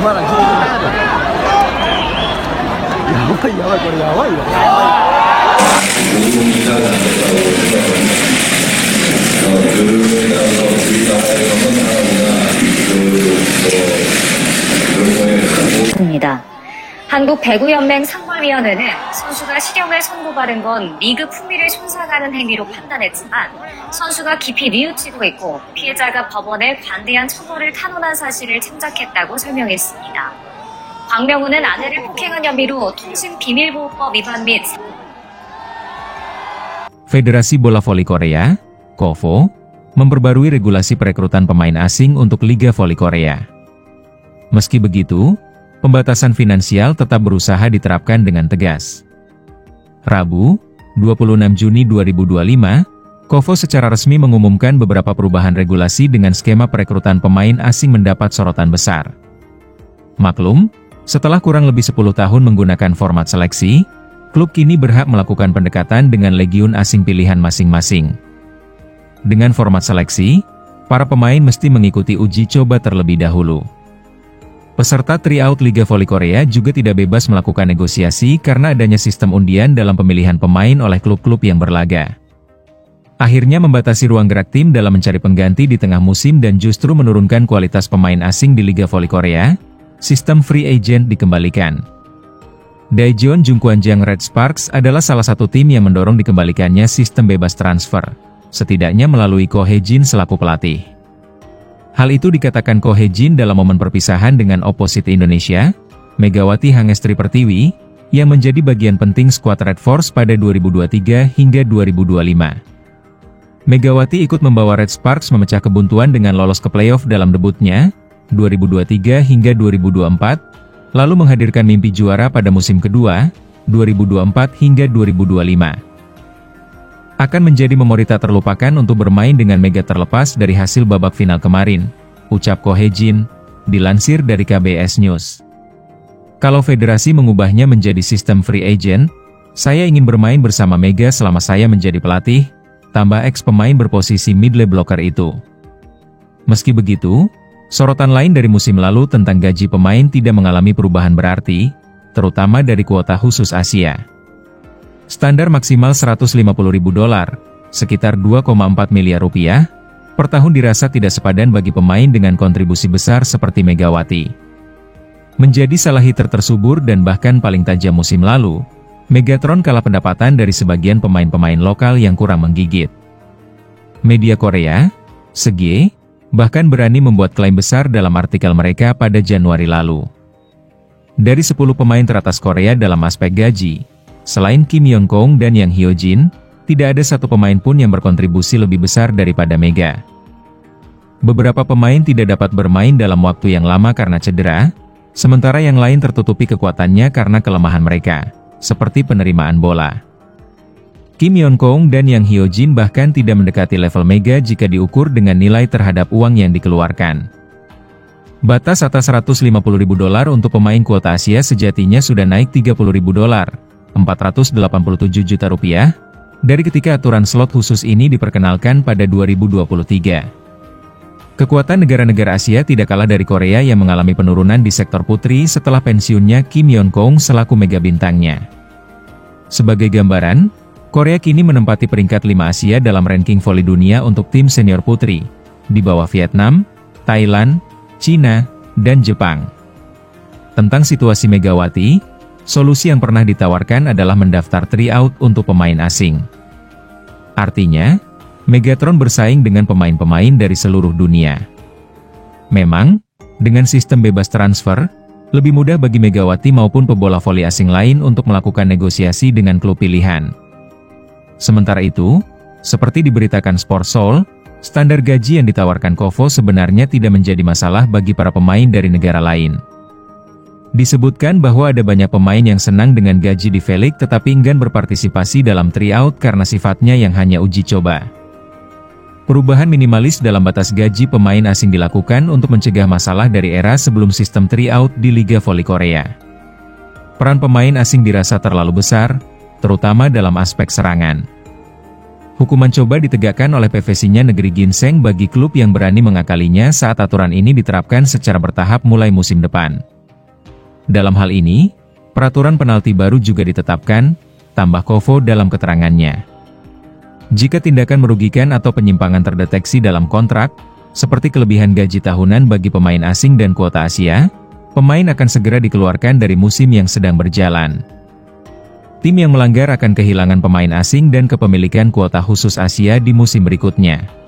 まだ11分やばいやばいこれやばいよ。입니다. 한국배구연맹 상벌위원회는 선수가 실형을 선고받은 건 리그 품위를 손상하는 행위로 판단했지만 선수가 깊이 뉘우치고 있고 피해자가 법원에 관대한 처벌을 탄원한 사실을 짐작했다고 설명했습니다. 광명우는 아내를 폭행한 혐의로 통신비밀보호법 위반 및 Federasi Bola Voli Korea, KOVO, memperbarui regulasi perekrutan pemain asing untuk Liga Voli Korea. Meski begitu, pembatasan finansial tetap berusaha diterapkan dengan tegas. Rabu, 26 Juni 2025, KOVO secara resmi mengumumkan beberapa perubahan regulasi dengan skema perekrutan pemain asing mendapat sorotan besar. Maklum, setelah kurang lebih 10 tahun menggunakan format seleksi, klub kini berhak melakukan pendekatan dengan legiun asing pilihan masing-masing. Dengan format seleksi, para pemain mesti mengikuti uji coba terlebih dahulu. Peserta tryout Liga Voli Korea juga tidak bebas melakukan negosiasi karena adanya sistem undian dalam pemilihan pemain oleh klub-klub yang berlaga. Akhirnya membatasi ruang gerak tim dalam mencari pengganti di tengah musim dan justru menurunkan kualitas pemain asing di Liga Voli Korea, sistem free agent dikembalikan. Daejeon Jungkwanjang Red Sparks adalah salah satu tim yang mendorong dikembalikannya sistem bebas transfer, setidaknya melalui Ko Hae-jin selaku pelatih. Hal itu dikatakan Ko Hae-jin dalam momen perpisahan dengan Opposite Indonesia, Megawati Hangestri Pertiwi, yang menjadi bagian penting skuad Red Force pada 2023 hingga 2025. Megawati ikut membawa Red Sparks memecah kebuntuan dengan lolos ke playoff dalam debutnya, 2023 hingga 2024, lalu menghadirkan mimpi juara pada musim kedua, 2024 hingga 2025. Akan menjadi memori tak terlupakan untuk bermain dengan Mega terlepas dari hasil babak final kemarin, ucap Ko Hae-jin, dilansir dari KBS News. Kalau federasi mengubahnya menjadi sistem free agent, saya ingin bermain bersama Mega selama saya menjadi pelatih, tambah ex pemain berposisi middle blocker itu. Meski begitu, sorotan lain dari musim lalu tentang gaji pemain tidak mengalami perubahan berarti, terutama dari kuota khusus Asia. Standar maksimal $150.000, sekitar 2,4 miliar rupiah, per tahun dirasa tidak sepadan bagi pemain dengan kontribusi besar seperti Megawati. Menjadi salah hitter tersubur dan bahkan paling tajam musim lalu, Megatron kalah pendapatan dari sebagian pemain-pemain lokal yang kurang menggigit. Media Korea, Sege, bahkan berani membuat klaim besar dalam artikel mereka pada Januari lalu. Dari 10 pemain teratas Korea dalam aspek gaji, selain Kim Yong-kong dan Yang Hyo-jin, tidak ada satu pemain pun yang berkontribusi lebih besar daripada Mega. Beberapa pemain tidak dapat bermain dalam waktu yang lama karena cedera, sementara yang lain tertutupi kekuatannya karena kelemahan mereka, seperti penerimaan bola. Kim Yong-kong dan Yang Hyo-jin bahkan tidak mendekati level Mega jika diukur dengan nilai terhadap uang yang dikeluarkan. Batas atas $150.000 untuk pemain kuota Asia sejatinya sudah naik $30.000, $487 juta rupiah, dari ketika aturan slot khusus ini diperkenalkan pada 2023. Kekuatan negara-negara Asia tidak kalah dari Korea yang mengalami penurunan di sektor putri setelah pensiunnya Kim Yong-kong selaku mega bintangnya. Sebagai gambaran, Korea kini menempati peringkat 5 Asia dalam ranking voli dunia untuk tim senior putri, di bawah Vietnam, Thailand, Cina, dan Jepang. Tentang situasi Megawati, solusi yang pernah ditawarkan adalah mendaftar tryout untuk pemain asing. Artinya, Megatron bersaing dengan pemain-pemain dari seluruh dunia. Memang, dengan sistem bebas transfer, lebih mudah bagi Megawati maupun pebola voli asing lain untuk melakukan negosiasi dengan klub pilihan. Sementara itu, seperti diberitakan Sportsoul, standar gaji yang ditawarkan KOVO sebenarnya tidak menjadi masalah bagi para pemain dari negara lain. Disebutkan bahwa ada banyak pemain yang senang dengan gaji di V-League tetapi enggan berpartisipasi dalam tryout karena sifatnya yang hanya uji coba. Perubahan minimalis dalam batas gaji pemain asing dilakukan untuk mencegah masalah dari era sebelum sistem tryout di Liga Voli Korea. Peran pemain asing dirasa terlalu besar, terutama dalam aspek serangan. Hukuman coba ditegakkan oleh PVC-nya negeri ginseng bagi klub yang berani mengakalinya saat aturan ini diterapkan secara bertahap mulai musim depan. Dalam hal ini, peraturan penalti baru juga ditetapkan, tambah Kovo dalam keterangannya. Jika tindakan merugikan atau penyimpangan terdeteksi dalam kontrak, seperti kelebihan gaji tahunan bagi pemain asing dan kuota Asia, pemain akan segera dikeluarkan dari musim yang sedang berjalan. Tim yang melanggar akan kehilangan pemain asing dan kepemilikan kuota khusus Asia di musim berikutnya.